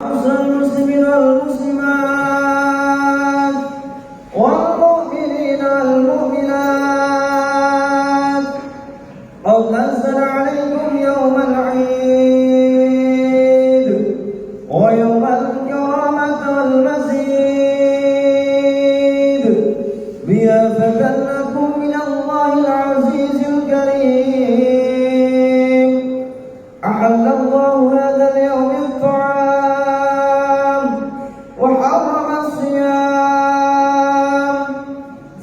المسلمين والمسلمات والمؤمنين والمؤمنات قد نزل عليكم يوم العيد ويوم الكرامة والمزيد ضيافة لكم من الله العزيز الكريم. أحل الله هذا اليوم الطعام وحرم الصيام،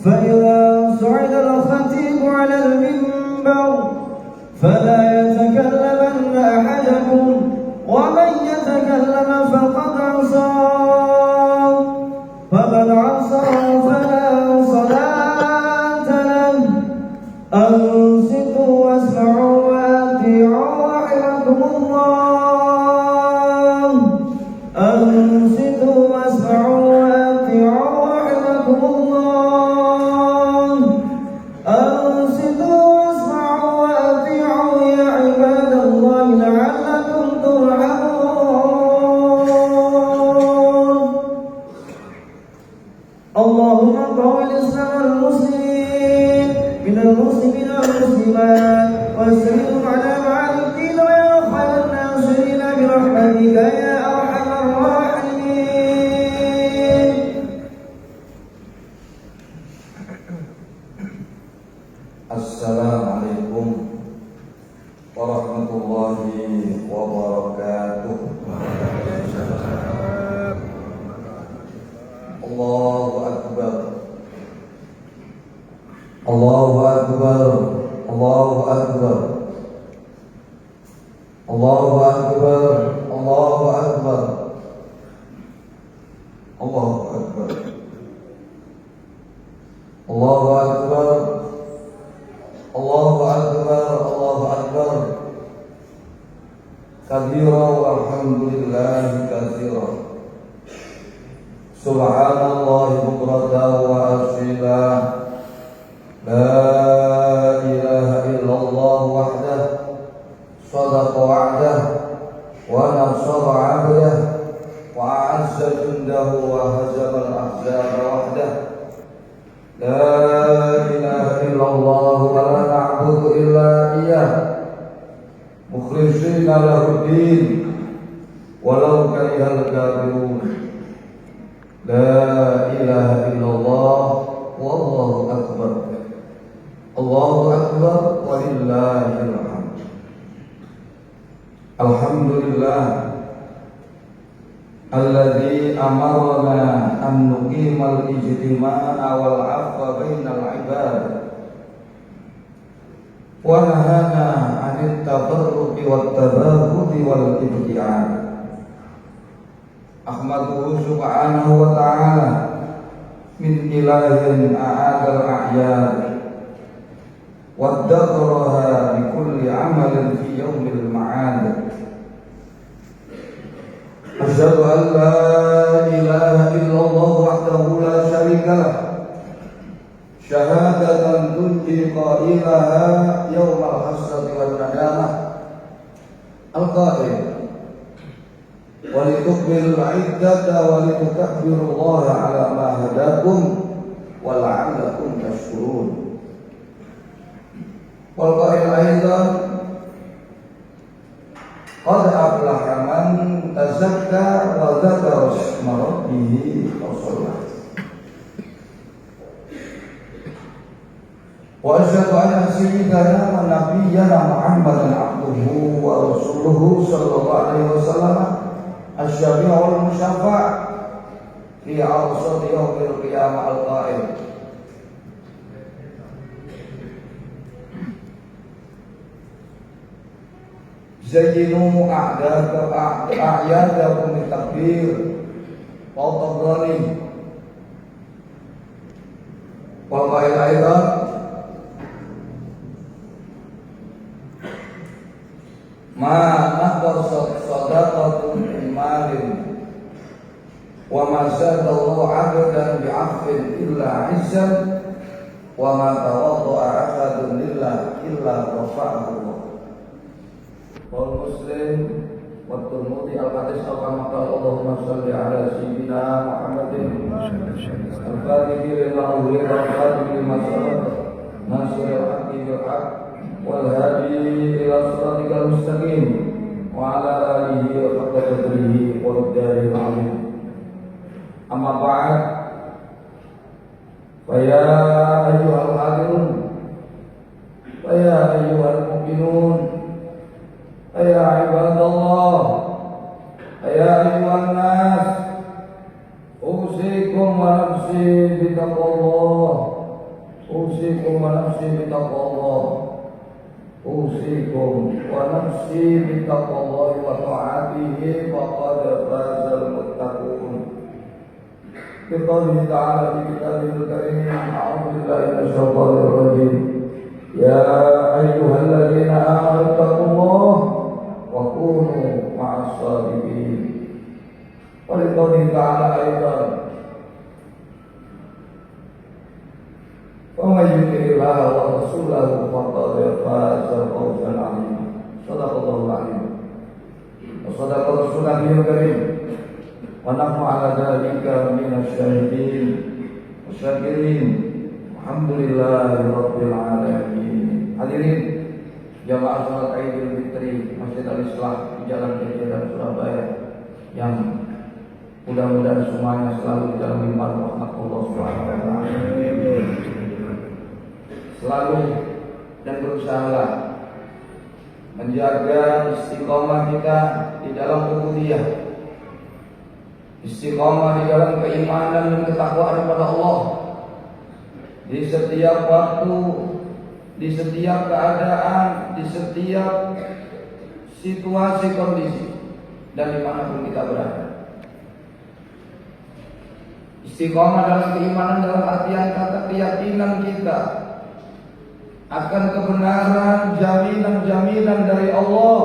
فإذا صعد الخطيب على المنبر فلا يتكلمن أحدكم، ومن يتكلم فقد عصى فلا صلاة له. أنصتوا واسمعوا وأطيعوا رحمكم الله. أنصتوا واسمعوا وأطيعوا رحمكم الله. أنصتوا واسمعوا وأطيعوا يا عباد الله لعلكم ترحمون. اللهم قوي الإسلام والمسلمين من المسلمين والمسلمات واسلمهم على معالي الدين ويا خير الناصرين برحمتك يا أرحم الراحمين. Assalamualaikum warahmatullahi wabarakatuh. Allahu Akbar. Allahu Akbar. Allahu Akbar. Allahu Akbar. Allahu Akbar. Allahu Akbar. Allahu Akbar. Allahu Akbar. Allahu Akbar. Kabira walhamdulillahi katsira. Subhanallah bukratan wa asila. La ilaha illallah wahdah sadaqa wa'dah wa nasara 'abdah wa a'azza jundahu wa hazama al-ahzaba wahdah. La ilaha illallah wa la na'budu illa iyyah mukhlishina lahu-d-din walau karihal kafirun. La ilaha illallah wallahu akbar. Allahu akbar walillahil hamd. Alhamdulillah alladzi amarna an nuqimal ijtima'a wal 'afwa bainal 'ibad wa nahana 'anit tafarruqi wat tabaghudi wal ibti'ad. Ahmaduhu subhanahu wa ta'ala min ilahin a'adal a'yad waddaqaraha bi kulli amalin fi yawmil ma'ad. Asyhadu an la ilaha illallah wahdahu la syarika lah syahadatan tunji qailaha yawmal hasrati wal nadamah. Al-qail walitukmilul iddata walitukabbirullaha ala ma hadakum wa la'allakum tashkurun. Wal qail aidan qad aflaha man tazakka wa dzakara isma rabbih wa shalla. Wa asyhadu anna sayyidana wa nabiyyana Muhammadan abduhu wa rasuluhu sallallahu alaihi wasallam asy-syafi'ul musyaffa' fi 'arsati yaumil qiyamah al-qa'il zayyinu a'yadakum bitakbir wa tabrani wa qa'il aidan ma naqasat sadaqatun min malin wa ma zadallahu 'abdan bi'afwin illa 'izzan wa ma tawadda'a 'ahadun lillah illa rafa'ahu. Muslim والترمذي الحديث كما قال اللهم صل على سيدنا محمد الفاتح لما أغلق والخاتم لما سبق ناصر الحق بالحق والهادي إلى صراطك المستقيم وعلى آله وحق قدره ومقداره العظيم. أما بعد فيا أيها الحاضرون فيا أيها المؤمنون فيا عباد الله فيا أيها الناس أوصيكم ونفسي بتقوى الله أوصيكم ونفسي بتقوى الله أوصيكم ونفسي بتقوى الله وطاعته فقد فاز المتقون. بقوله تعالى في كتابه الكريم أعوذ بالله من الشيطان الرجيم يا أيها الذين آمنوا اتقوا الله وكونوا مع الصادقين. ولقوله تعالى أيضا ومن يطع الله ورسوله فقد فاز فوزا عظيما. صدق الله العظيم وصدق رسوله الكريم ونحن على ذلك من الشاهدين والشاكرين. Alhamdulillah Rabbil Alamin. Hadirin jamaah salat Idul Fitri Masjid Al-Islah di Jalan Jajaran Surabaya yang mudah-mudahan semuanya selalu dalam limpahan rahmat Allah Subhanahu wa taala. Selalu dan berusahalah menjaga istiqomah kita di dalam ubudiyah, istiqomah di dalam keimanan dan ketakwaan kepada Allah di setiap waktu, di setiap keadaan, di setiap situasi kondisi dan dimanapun kita berada. Istiqomah dalam keimanan dalam artian kata keyakinan kita akan kebenaran, jaminan-jaminan dari Allah,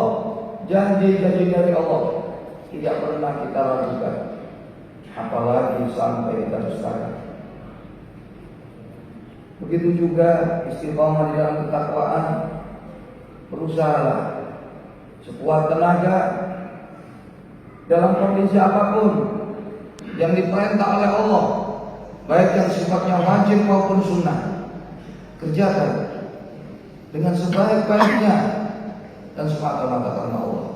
janji-janji dari Allah tidak pernah kita ragukan, apalagi sampai kita dustakan. Begitu juga istiqomah di dalam ketakwaan, berusahalah sekuat tenaga dalam kondisi apapun yang diperintah oleh Allah, baik yang sifatnya wajib maupun sunnah, kerjakan dengan sebaik-baiknya dan semata-mata karena Allah,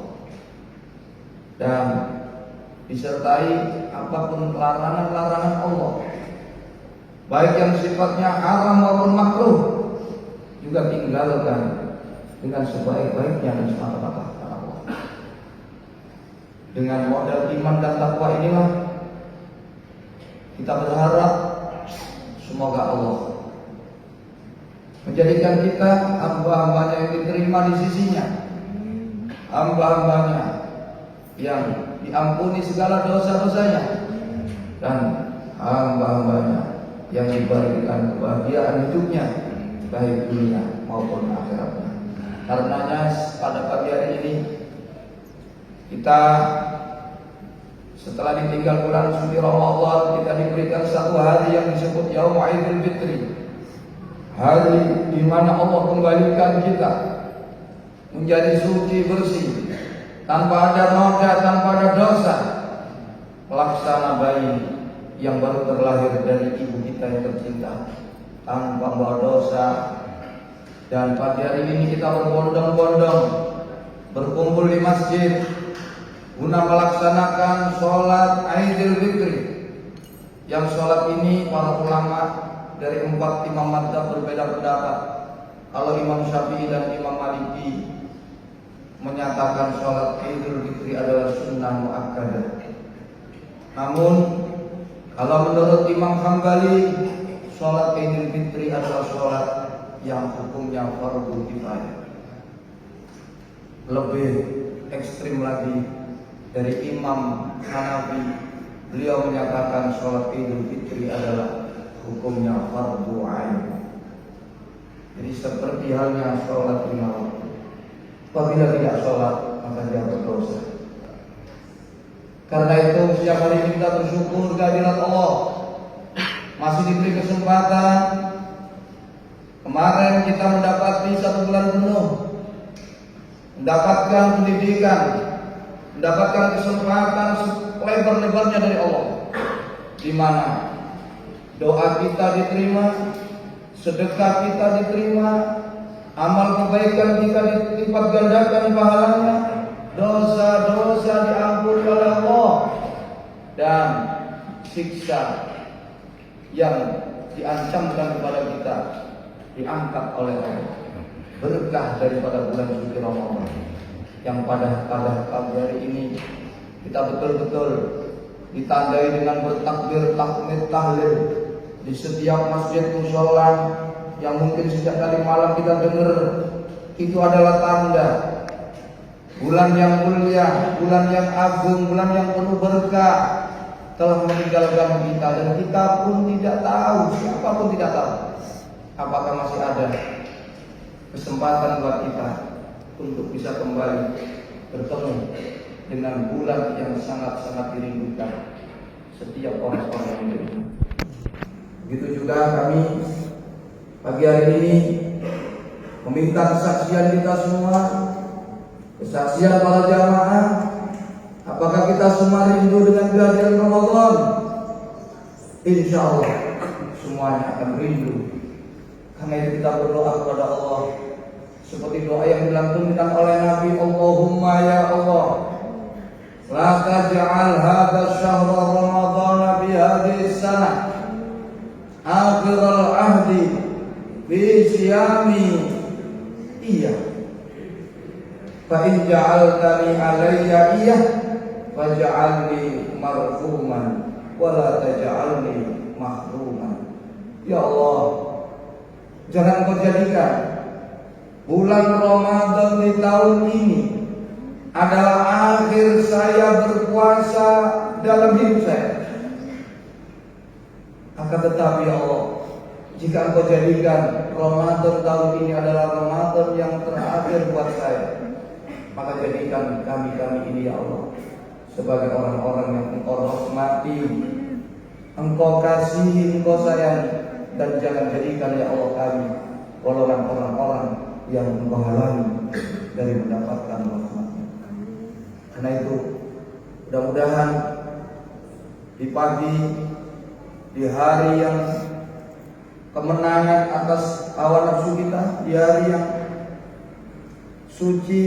dan disertai apapun larangan-larangan Allah, baik yang sifatnya haram maupun makruh, juga tinggalkan dengan sebaik-baiknya dan semata-mata karena Allah. Dengan modal iman dan takwa inilah kita berharap semoga Allah menjadikan kita hamba-hambanya yang diterima di sisinya, hamba-hambanya yang diampuni segala dosa-dosanya, dan hamba-hambanya yang diberikan kebahagiaan hidupnya baik dunia maupun akhiratnya. Karenanya pada pagi hari ini kita setelah ditinggal bulan suci Ramadan, kita diberikan satu hari yang disebut Yaum Idul Fitri, hari di mana Allah kembalikan kita menjadi suci bersih, tanpa ada noda, tanpa ada dosa, pelaksana bayi yang baru terlahir dari ibu kita yang tercinta, tanpa membawa dosa. Dan pagi hari ini kita berbondong-bondong berkumpul di masjid guna melaksanakan sholat Idul Fitri, yang sholat ini para ulama dari 4 imam madzhab berbeda pendapat. Kalau Imam Syafi'i dan Imam Maliki menyatakan sholat Idul Fitri adalah sunnah muakkadah. Namun kalau menurut Imam Hambali, sholat Idul Fitri adalah sholat yang hukumnya fardu kifayah. Lebih ekstrim lagi dari Imam Hanafi, beliau menyatakan sholat Idul Fitri adalah hukumnya fardu ain. Jadi seperti halnya sholat 5 waktu, apabila tidak sholat maka dia berdosa. Karena itu setiap hari kita bersyukur kehadirat Allah, masih diberi kesempatan. Kemarin kita mendapati 1 bulan penuh mendapatkan pendidikan mendapatkan kesempatan selebar-lebarnya dari Allah, di mana doa kita diterima, sedekah kita diterima, amal kebaikan kita dilipat gandakan pahalanya, dosa-dosa diampuni oleh Allah, dan siksa yang diancamkan kepada kita diangkat oleh Allah. Berkah daripada bulan suci Ramadan yang pada pagi hari ini kita betul-betul ditandai dengan bertakbir, tahmid, tahlil di setiap masjid mushola yang mungkin sejak tadi malam kita dengar. Itu adalah tanda bulan yang mulia, bulan yang agung, bulan yang penuh berkah telah meninggalkan kita, dan kita pun tidak tahu, siapapun tidak tahu apakah masih ada kesempatan buat kita untuk bisa kembali bertemu dengan bulan yang sangat-sangat dirindukan setiap orang-orang Indonesia. Begitu juga kami pagi hari ini meminta kesaksian kita semua, kesaksian para jamaah. Apakah kita semua rindu dengan kehadiran Ramadan? Insya Allah semuanya akan rindu. Karena itu kita berdoa kepada Allah seperti doa yang dilantunkan oleh Nabi, Allahumma ya Allah, la taj'al hadha syahra Ramadan bi hadhihi sanah akhir al-ahdi bi siyami iya. Fa in ja'altani alayya iya faj'alni marhuman wa la taj'alni mahruman. Ya Allah, jangan kau jadikan bulan Ramadan di tahun ini adalah akhir saya berpuasa dalam hidup saya. Akan tetapi ya Allah, jika Engkau jadikan Ramadan tahun ini adalah Ramadan yang terakhir buat saya, maka jadikan kami ini ya Allah sebagai orang-orang yang Engkau rahmati, Engkau kasihi, Engkau sayangi, dan jangan jadikan ya Allah kami golongan orang-orang yang Engkau halangi dari mendapatkan rahmat-Mu. Karena itu mudah-mudahan di pagi, di hari yang kemenangan atas hawa nafsu kita, di hari yang suci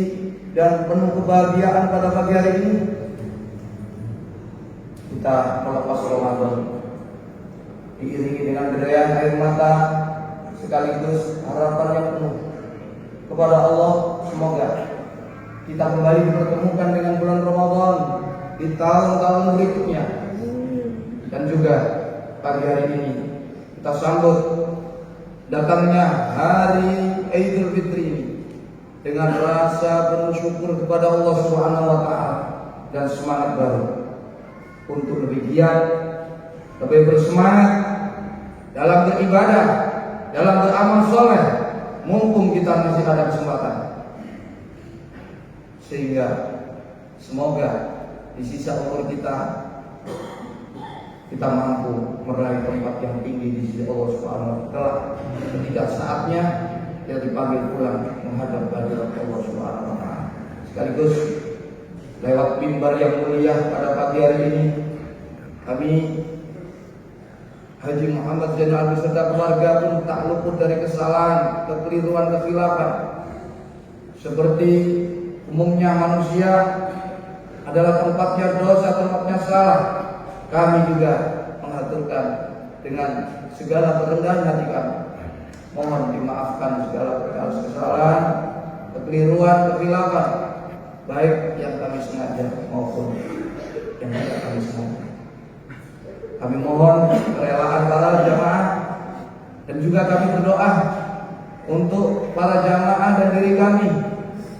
dan penuh kebahagiaan pada pagi hari ini, kita melepas Ramadan diiringi dengan derayan air mata sekaligus harapan yang penuh kepada Allah. Semoga kita kembali dipertemukan dengan bulan Ramadan di tahun-tahun berikutnya. Dan juga pagi hari ini kita sambut datangnya hari Idul Fitri ini dengan rasa penuh syukur kepada Allah Subhanahu wa taala dan semangat baru untuk lebih giat, lebih bersemangat dalam beribadah, dalam beramal soleh, mumpung kita masih ada kesempatan. Sehingga semoga di sisa umur kita mampu meraih tempat yang tinggi di sisi Allah Subhanahu wa taala ketika saatnya kita dipanggil pulang menghadap hadirat Allah Subhanahu wa taala. Sekaligus lewat mimbar yang mulia pada pagi hari ini, kami Haji Muhammad Zainal beserta keluarga pun tak luput dari kesalahan, kekeliruan, kekhilafan. Seperti umumnya manusia adalah tempatnya dosa, tempatnya salah, kami juga mengaturkan dengan segala kerendahan hati kami. Mohon dimaafkan segala kesalahan, kekeliruan, kekhilafan, baik yang kami sengaja maupun yang tidak kami sengaja. Kami mohon kerelaan para jamaah dan juga kami berdoa untuk para jamaah dan diri kami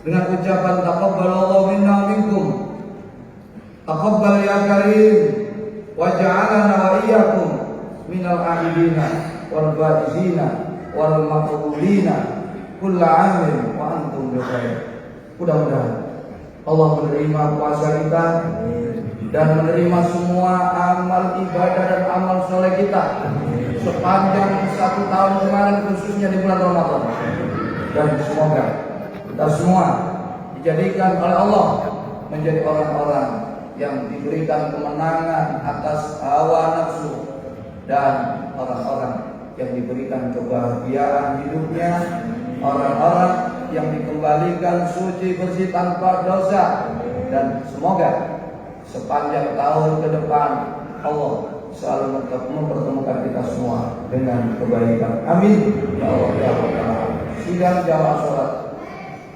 dengan ucapan taqabbalallahu minna wa minkum, taqabbal ya karim, waj'alna wa iyyakum minal a'idina wal faizina wal maqbulina kulla 'amin wa antum bi khair. Mudah-mudahan Allah menerima puasa kita dan menerima semua amal ibadah dan amal soleh kita sepanjang 1 tahun kemarin, khususnya di bulan Ramadan. Dan semoga kita semua dijadikan oleh Allah menjadi orang-orang yang diberikan kemenangan atas hawa nafsu, dan orang-orang yang diberikan kebahagiaan hidupnya, orang-orang yang dikembalikan suci bersih tanpa dosa. Dan semoga sepanjang tahun ke depan Allah selalu mempertemukan kita semua dengan kebaikan. Amin ya Allah ya Rabbal. Sidang jamaah sholat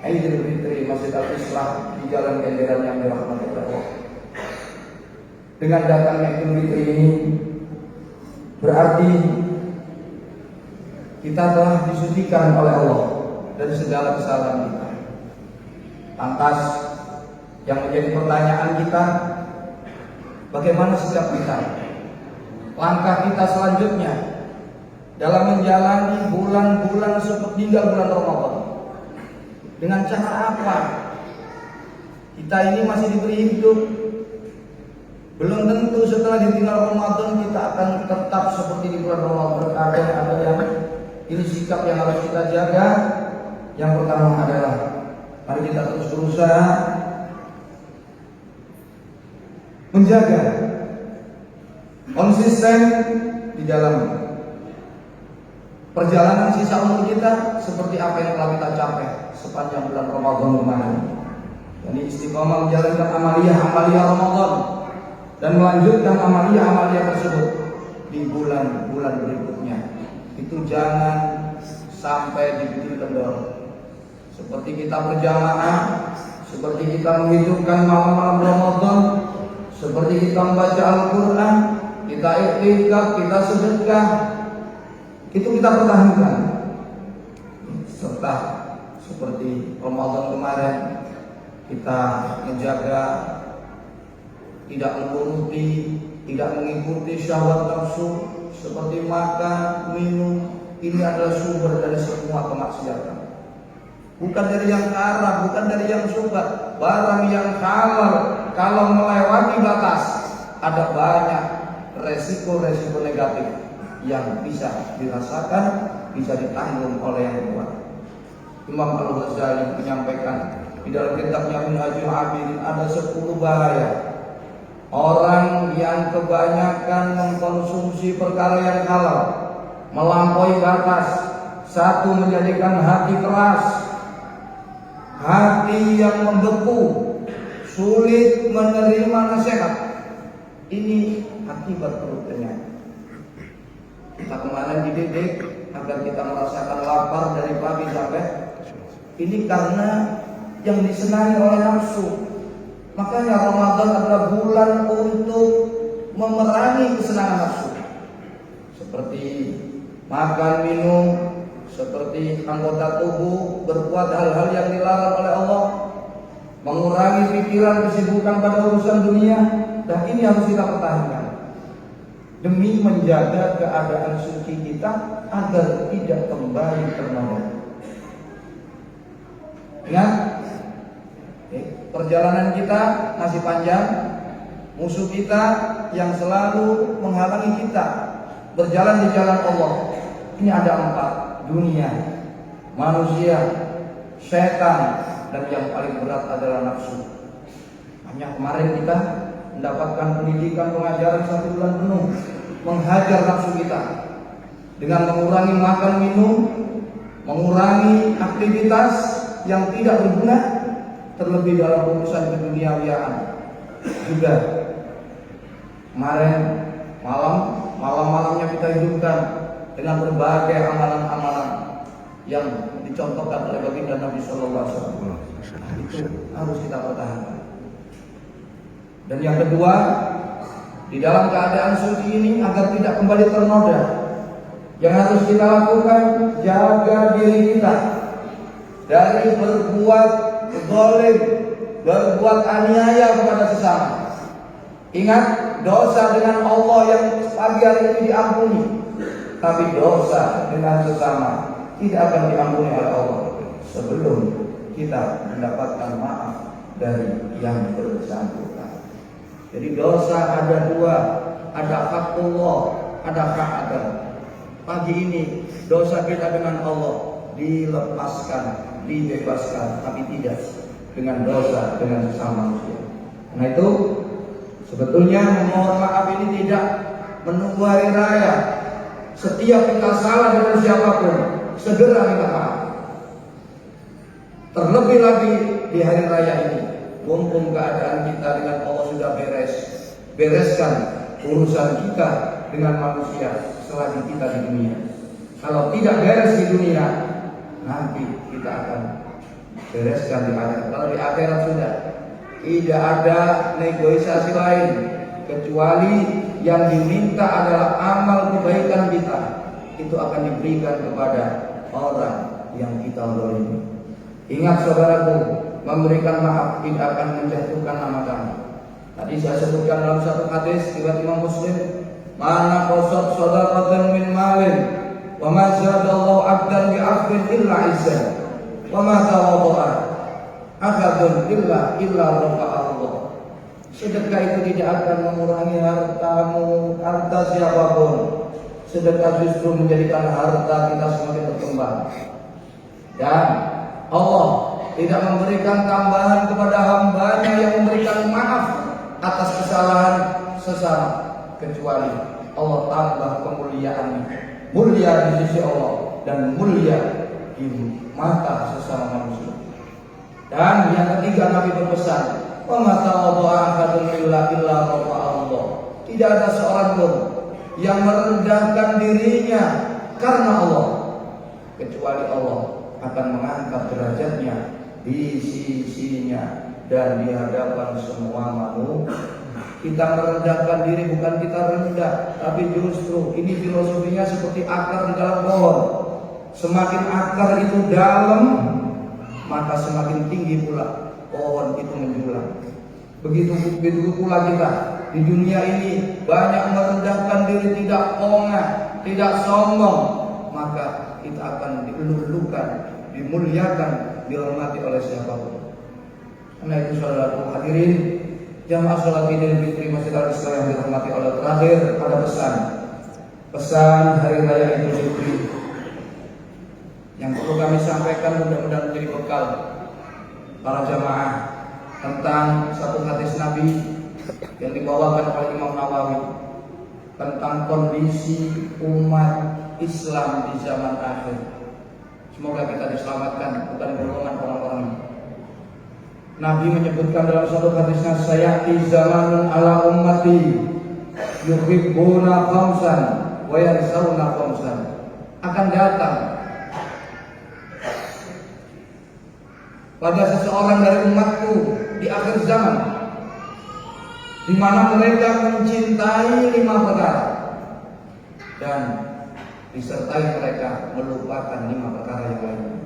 Idul Fitri Masjid Al-Islah di Jalan Kenjeran yang dirahmati Allah. Dengan datangnya Idul Fitri ini berarti kita telah disucikan oleh Allah dari segala kesalahan kita. Lantas yang menjadi pertanyaan kita, bagaimana sikap kita? Langkah kita selanjutnya dalam menjalani bulan-bulan seperti bulan Ramadan. Dengan cara apa? Kita ini masih diberi hidup. Belum tentu setelah ditinggal Ramadan kita akan tetap seperti di bulan Ramadan. Ada yang ini sikap yang harus kita jaga. Yang pertama adalah mari kita terus berusaha menjaga konsisten di dalam perjalanan sisa umur kita seperti apa yang telah kita capai sepanjang bulan Ramadan kemarin. Jadi istiqomah menjalankan amalia Ramadan dan melanjutkan amalia tersebut di bulan-bulan berikutnya. Itu jangan sampai dibikin kendor. Seperti kita berjamaah, seperti kita menghidupkan malam-malam Ramadan, seperti kita membaca Al-Quran, kita iktikaf, kita sedekah, itu kita pertahankan. Serta seperti Ramadan kemarin, kita menjaga tidak menguruti, tidak mengikuti syahwat nafsu seperti makan, minum. Ini adalah sumber dari semua kemaksiatan. Bukan dari yang haram, bukan dari yang syubhat. Barang yang halal kalau melewati batas ada banyak resiko-resiko negatif yang bisa dirasakan, bisa ditanggung oleh yang kuat. Imam Al-Ghazali menyampaikan di dalam kitabnya Minhajul Abidin ada 10 bahaya orang yang kebanyakan mengkonsumsi perkara yang halal, melampaui batas. Satu, menjadikan hati keras, hati yang membeku, sulit menerima nasihat. Ini akibat perut kenyang. Kita kemarin dididik agar kita merasakan lapar dari pagi sampai. Ini karena yang disenangi oleh nafsu. Makanya Ramadan adalah bulan untuk memerangi kesenangan nafsu. Seperti makan, minum, seperti anggota tubuh, berbuat hal-hal yang dilarang oleh Allah, mengurangi pikiran, kesibukan pada urusan dunia. Dan ini harus kita pertahankan demi menjaga keadaan suci kita agar tidak kembali ternoda. Ingat, perjalanan kita masih panjang. Musuh kita yang selalu menghalangi kita berjalan di jalan Allah ini ada 4: dunia, manusia, setan, dan yang paling berat adalah nafsu. Hanya kemarin kita mendapatkan pendidikan pengajaran 1 bulan penuh menghajar nafsu kita dengan mengurangi makan minum, mengurangi aktivitas yang tidak berguna, terlebih dalam urusan keduniawiaan. Juga kemarin malam-malamnya kita hidupkan dengan berbagai amalan-amalan yang dicontohkan oleh baginda Nabi Sallallahu Alaihi Wasallam. Itu harus kita pertahankan. Dan yang kedua, di dalam keadaan suci ini agar tidak kembali ternoda, yang harus kita lakukan, jaga diri kita dari berbuat zalim, berbuat aniaya kepada sesama. Ingat, dosa dengan Allah yang pagi hari ini diampuni, tapi dosa dengan sesama tidak akan diampuni oleh Allah sebelum kita mendapatkan maaf dari yang bersangkutan. Jadi dosa ada 2, ada haqqullah, ada hak adam. Pagi ini dosa kita dengan Allah dilepaskan, dibebaskan, tapi tidak dengan dosa dengan sesama manusia. Karena itu sebetulnya memohon maaf ini tidak menunggu hari raya. Setiap kita salah dengan siapapun, segera minta maaf. Terlebih lagi di hari raya ini, mumpung keadaan kita dengan Allah sudah beres. Bereskan urusan kita dengan manusia selagi kita di dunia. Kalau tidak beres di dunia, nanti kita akan bereskan di akhirat. Kalau di akhirat sudah tidak ada negosiasi lain kecuali yang diminta adalah amal kebaikan kita. Itu akan diberikan kepada orang yang kita zalimi. Ingat saudaraku, memberikan maaf tidak akan menjatuhkan nama kamu. Tadi saya sebutkan dalam satu hadis riwayat Imam Muslim, "Mana qasad shadaqatan min malin, wa ma zadallahu 'abdan bi 'afwin illa 'izzan, wa ma tawadda'a ahadun illa rafa'a Allah." Sedekah itu tidak akan mengurangi hartamu, harta siapapun. Sedekah justru menjadikan harta kita semakin berkembang. Dan Allah tidak memberikan tambahan kepada hambanya yang memberikan maaf atas kesalahan sesama, kecuali Allah tambah kemuliaannya, mulia di sisi Allah dan mulia di mata sesama manusia. Dan yang ketiga, Nabi berpesan, "Wa ma tawadda'a ahadun illa Allah." Tidak ada seorang pun yang merendahkan dirinya karena Allah, kecuali Allah akan mengangkat derajatnya di sisinya dan di hadapan semua makhluk. Kita merendahkan diri bukan kita rendah, tapi justru ini filosofinya seperti akar di dalam pohon. Semakin akar itu dalam, maka semakin tinggi pula pohon itu menjulang. Begitu pula kita di dunia ini banyak merendahkan diri, tidak ongah, tidak sombong, maka kita akan dilulukan, dimuliakan, dihormati oleh siapapun. Karena itu saudaraku hadirin jamaah salat Idul Fitri Masjid Al-Islam yang dihormati Allah, terakhir ada pesan hari raya Idul Fitri yang perlu kami sampaikan, mudah-mudahan menjadi bekal para jamaah, tentang satu hadis Nabi yang dibawakan oleh Imam Nawawi tentang kondisi umat Islam di zaman akhir. Semoga kita diselamatkan bukan golongan orang-orang ini. Nabi menyebutkan dalam satu hadisnya, "Sayati zamanun ala ummati yuhibbuna khamsan wa yansawna khamsan." Akan datang pada seseorang dari umatku di akhir zaman, di mana mereka mencintai 5 perkara dan disertai mereka melupakan 5 perkara yang lainnya.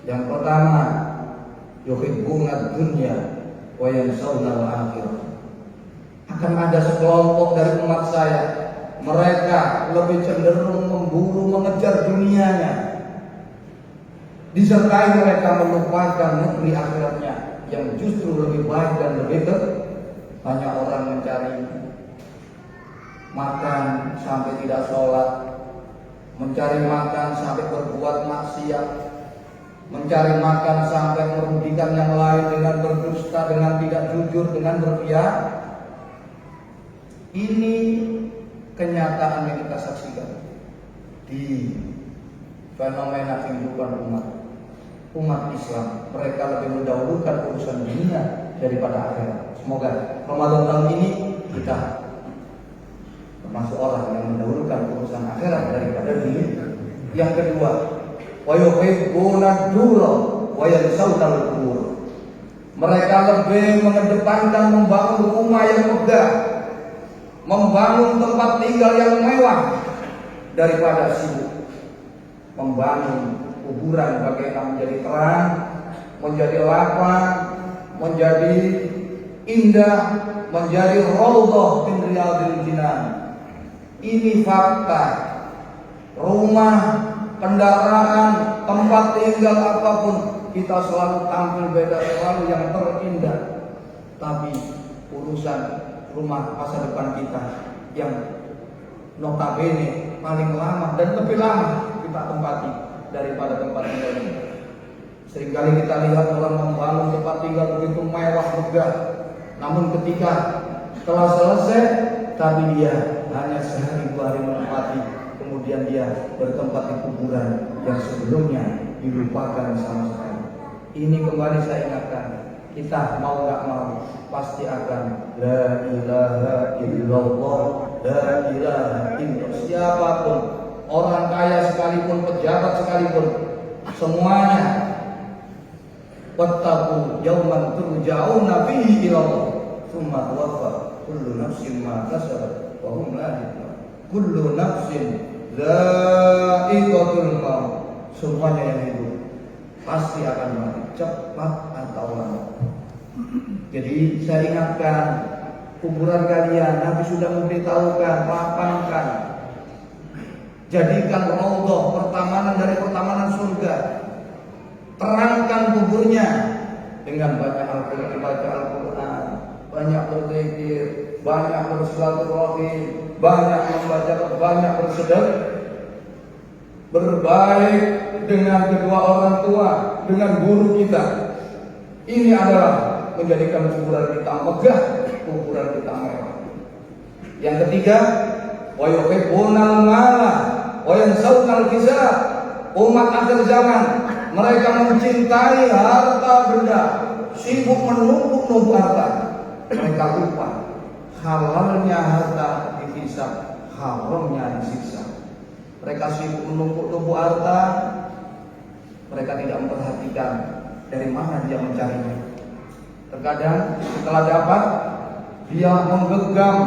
Yang pertama, yuhibbuna dunya wa yansawna al-akhirah. Akan ada sekelompok dari umat saya, mereka lebih cenderung memburu, mengejar dunianya, disertai mereka melupakan negeri akhiratnya yang justru lebih baik dan lebih baik. Banyak orang mencari makan sampai tidak sholat, mencari makan sampai berbuat maksiat, mencari makan sampai merugikan yang lain dengan berdusta, dengan tidak jujur, dengan berpihak. Ini kenyataan yang kita saksikan di fenomena kehidupan umat Islam. Mereka lebih mendahulukan urusan dunia daripada akhirat. Semoga Ramadan tahun ini kita termasuk orang yang mendahulukan urusan akhirat daripada dunia. Yang kedua, wa yuhibbuna dura wa yansawna al-qubur. Mereka lebih mengedepankan membangun rumah yang megah, membangun tempat tinggal yang mewah daripada sibuk membangun kuburan bagaimana menjadi terang, menjadi lapang, menjadi indah, menjadi raudhah min riyadil jinan. Ini fakta. Rumah, kendaraan, tempat tinggal apapun, kita selalu tampil beda, selalu yang terindah. Tapi urusan rumah masa depan kita yang notabene paling lama dan lebih lama kita tempati daripada tempat tinggal ini. Seringkali kita lihat orang membangun tempat tinggal begitu mewah megah, Namun ketika telah selesai, tapi dia hanya sehari 2 hari menempati, kemudian dia bertempat di kuburan yang sebelumnya dilupakan sama sekali. Ini kembali saya ingatkan, kita mau gak mau pasti akan la ilaha illallah, la ilaha illallah. Siapapun, orang kaya sekalipun, pejabat sekalipun, semuanya wattaqu yawman turja'una fihi ila Allah tsumma tuwaffa kullu nafsin ma kasabat wa hum la yuzlamun. Kullu nafsin dha'iqatul maut. Semuanya yang hidup pasti akan mati, cepat atau lambat. Jadi saya ingatkan, kuburan kalian Nabi sudah memberitahukan, lapangkan, jadikan raudhah, pertamanan dari pertamanan surga. Terangkan kuburnya dengan banyak Al-Quran, baca Al-Quran, banyak berzikir, banyak bersilaturahim, banyak membaca, banyak bersedekah, berbaik dengan kedua orang tua, dengan guru kita. Ini adalah menjadikan kuburan kita megah, kuburan kita mewah. Yang ketiga, wa yuhibbunal mala wa yansawna al-hisab. Umat akhir zaman, mereka mencintai harta benda, sibuk menumpuk-numpuk harta. Mereka lupa halalnya harta dihisab, haramnya disiksa. Mereka sibuk menumpuk-numpuk harta, mereka tidak memperhatikan dari mana dia mencarinya. Terkadang setelah dapat, dia menggenggam,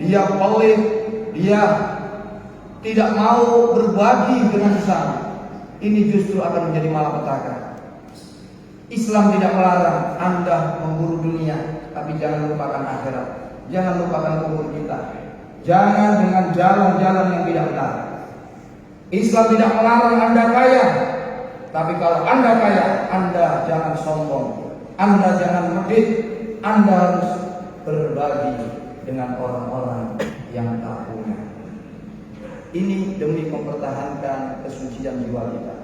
dia pelit, dia tidak mau berbagi dengan sesama. Ini justru akan menjadi malapetaka. Islam tidak melarang Anda memburu dunia, tapi jangan lupakan akhirat. Jangan lupakan kubur kita. Jangan dengan jalan-jalan yang tidak benar. Islam tidak melarang Anda kaya, tapi kalau Anda kaya, Anda jangan sombong, Anda jangan medit, Anda harus berbagi dengan orang-orang yang tak punya. Ini demi mempertahankan kesucian jiwa kita.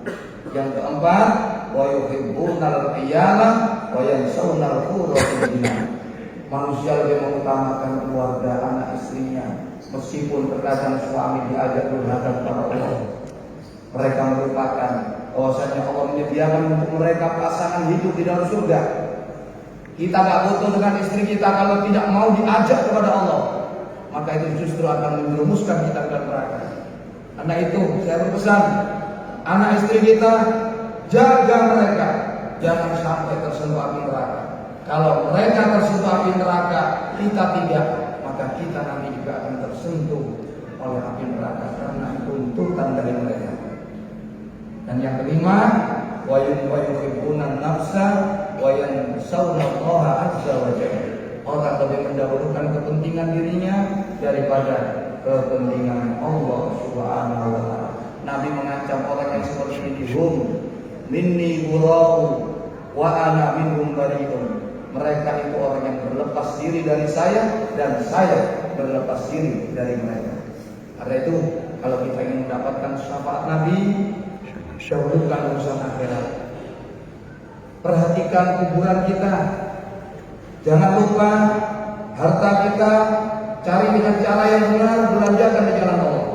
Yang keempat, wa yuhibbunal iyala wa yansawna al-qurrata. Manusia lebih mengutamakan keluarga, anak istrinya, meskipun terkadang suami diajak durhaka kepada Allah. Mereka melupakan bahwasanya Allah menyediakan untuk mereka pasangan hidup di dalam surga. Kita tak butuh dengan istri kita kalau tidak mau diajak kepada Allah, maka itu justru akan menjerumuskan kita ke dalam neraka. Karena itu saya berpesan, anak istri kita, jaga mereka, jangan sampai tersentuh api neraka. Kalau mereka tersentuh api neraka, kita tidak, maka kita nanti juga akan tersentuh oleh api neraka karena tuntutan dari mereka. Dan yang kelima, wa yuhibbunan nafsa wa yansawna Allah azza wa jalla. Orang lebih mendahulukan kepentingan dirinya daripada kepentingan Allah Subhanahu wa taala. Nabi mengancam orang yang seperti ini, hum minni bura'u wa ana minhum bari'un. Mereka itu orang yang berlepas diri dari saya dan saya berlepas diri dari mereka. Karena itu kalau kita ingin mendapatkan syafaat Nabi, dahulukan urusan akhirat. Perhatikan kuburan kita. Jangan lupa harta kita cari dengan cara yang benar, belanjakan di jalan Allah.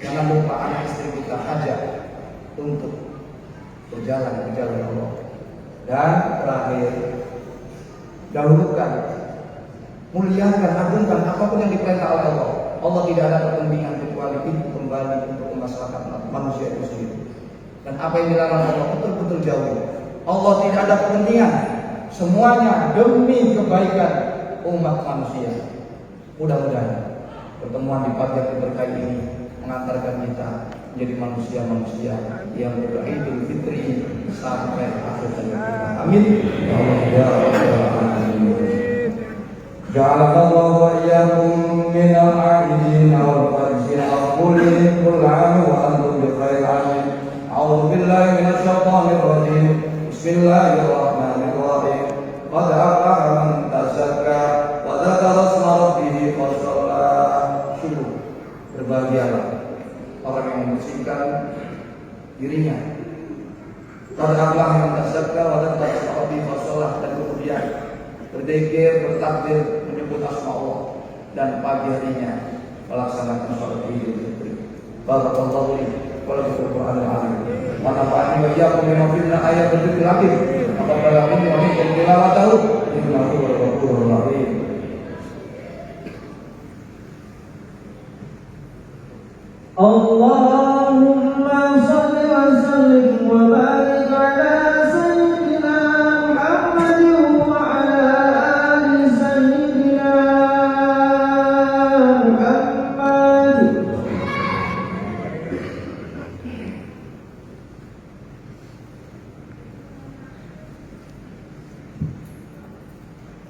Jangan lupa anak istri kita ajak untuk berjalan di jalan Allah. Dan terakhir, dahulukan, muliakan, agungkan apapun yang diperintah oleh Allah. Allah tidak ada kepentingan kecuali itu kembali untuk kemaslahatan manusia itu sendiri. Dan apa yang dilarang Allah betul-betul jauh. Allah tidak ada kepentingan, semuanya demi kebaikan umat manusia. Mudah-mudahan pertemuan di pagi yang berkah ini mengantarkan kita menjadi manusia-manusia yang beridul fitri sampai akhir hayat. Amin. Ya Allah ya Rabbal alamin. Ja'alallahu wa iyyakum minal 'abidin wal farisin aqulin kullu 'am wa antum bi khair. Amin. A'udzu billahi minasy syaithanir rajim. Bismillahirrahmanirrahim. Qad aflaha man tazakka wa dzakara isma rabbih fa shalla. Syukur, berbahagialah orang yang membersihkan dirinya. Qad aflaha man tazakka wa dzakara isma rabbih fa shalla, dan kemudian berzikir, bertakbir, menyebut asma Allah, dan pagi harinya melaksanakan sholat Idul Fitri. Barakallahu li wa lakum fil Qur'anil azim. Wa nafa'ani wa iyyakum bima fihi ayat dzikr hakim. Taqabbal minni wa minkum tilawatahu innahu ghafurur rahim. Allahumma shalli wa sallim wa barik ala sayyidina Muhammadin wa ala ali sayyidina Muhammad.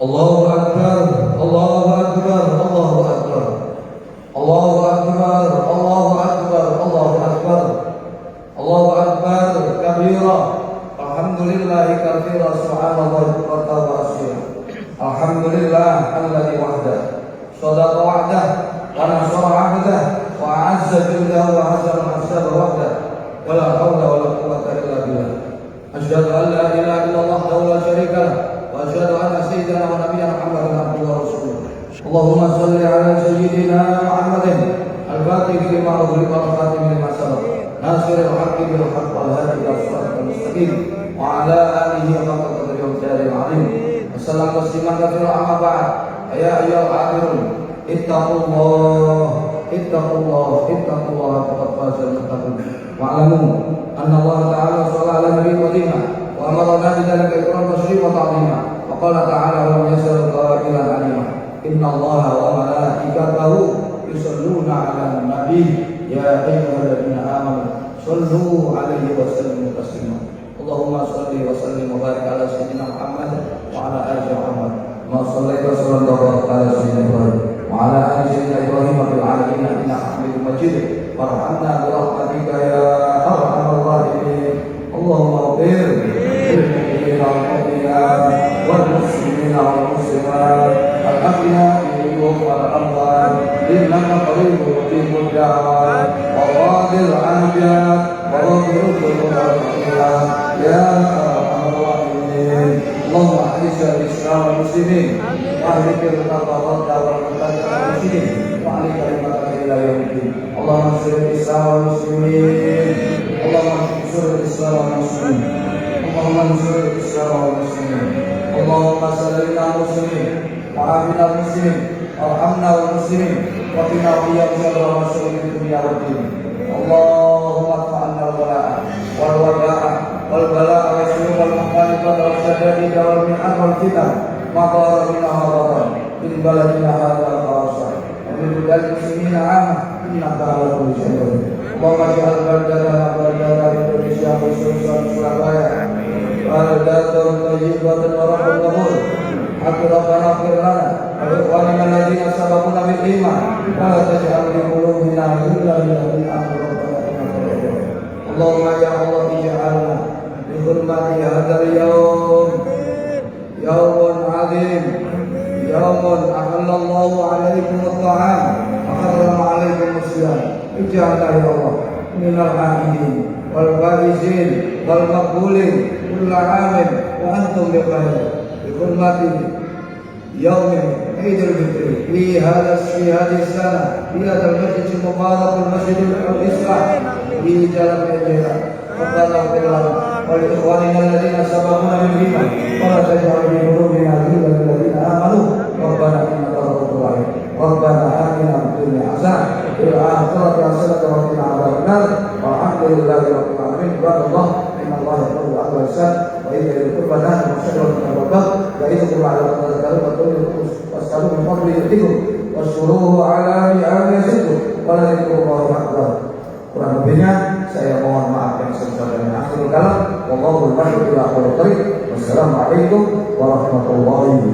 Allahu akbar, Allahu akbar, Allahu akbar. Allahu akbar, Allahu akbar, Allahu akbar. Allahu akbar kabira. Alhamdulillahi katsira, subhanallahi bukratan wa asila. Alhamdulillah alladzi wahda sadaqa wa'dah wa nasara 'abdah wa 'azza jildahu wa hazama ahsaba wahdah. Wa la hawla wa la quwwata illa billah. Asyhadu an la ilaha illallah wahdahu la syarika lah wa asyhadu anna sayyidana wa nabiyyana Muhammadan abduhu wa rasuluh. Allahumma shalli ala sayyidina Muhammadin al-fatih lima ughliqa al-khatim lima sabaq nasiril haqqi bil haqq wal hadi ila siratal mustaqim wa ala alihi haqqa qadrihi wa miqdarihi al-'azim. Assalamu tasliman katsiran amma ba'd. Ya ayyuhal hafirun ittaqullah ittaqullah faqad fazal muttaqun. Wa'lamu anna Allah ta'ala shalla ala nabiyyi wa wa amarna bidzalika ikram tashrif wa ta'zima. Wa qala ta'ala wa lam yasal qailan 'alima. Inna Allah wa malaikatahu yusalluna 'alan nabi ya ayyuhalladzina amanu sallu 'alaihi wa sallimu taslima. Allahumma shalli wa sallim wa barik ala sayyidina Muhammad wa ala ali Muhammad. Ma shallaita wa sallamta wa barik ala sayyidina Ibrahim wa ala ali sayyidina Ibrahim fil 'alamin innaka Hamidum Majid. Warhamna bi rahmatika ya arhamar rahimin. Allahumma ighfir lil mu'minina wal mu'minat wal muslimina wal muslimat al-ahya'i minhum wal amwat innaka qaribun mujibud da'wat wa qadil 'afiyat wa rabbul alamin ya arhamar rahimin. Allahumma ahyish al-islam wal muslimin wa ahlikil tafarruqa wal mutadda muslimin wa ahlik kalimatan ila yaumiddin. Allahumma ansur al-islam wal muslimin. Allahumma ansur al-islam wal muslimin. Allahumma ansur al-islam wal muslimin. Allahumma sallimna muslimin wa afina muslimin warhamna wal muslimin wa qina iyyakum syarra ma syarri dunya wad din. Allahumma fa'alna al-bala'a wal wada'a wal bala'a wa syurur wal maqalifat wal syada'id wal mi'an wal fitan ma qara min ahadatan min baladina hadha al-khasa wa min bilad muslimina 'amma innaka ala kulli syai'in qadir. Allahumma ja'al baladana baladana Indonesia khususan Surabaya baladatan thayyibatan wa rahmatan ghafur. Haqqi rabbana ighfir lana wa li ikhwanina alladziina sabaquna bil iman wa la taj'al fi qulubina ghillan lil ladzina amanu rabbana innaka ra'ufur rahim. Allahumma ya Allah ij'alna bi hurmati hadzal yawm yawmun 'azim yawmun ahallallahu 'alaikum at-ta'am wa harrama 'alaikum as-siyam. Ij'alna ya Allah minal 'amilin wal faizin wal maqbulin kullu 'amin wa antum bi khair. Bihormati yaumin Idul Fitri fi hadhihi sana fi hadzal masjid al-mubarak al-masjid al-islah fi jalan Najran. Rabbana ighfir lana wa li ikhwanina alladziina sabaquna bil iman wa la taj'al fi qulubina ghillan lil ladzina amanu rabbana innaka ra'ufur rahim. Rabbana atina fid dunya hasanah wa fil akhirati hasanah wa qina adzaban nar. Walhamdulillahi rabbil alamin. Subhanallah inna Allaha yaqulu al-ihsan wa idza al-qurba nahnu wa al-barakah wa idza qurba ala tadhkaru wa tadhkuru was'alu min fadli yutikum washuruhu ala ni'ami yazidkum wa la yadhkurullahi akbar. Kurang lebihnya saya mohon maaf yang sebesar-besarnya. Akhirul kalam wallahu al-muwaffiq ila aqwamit thoriq. Wassalamualaikum warahmatullahi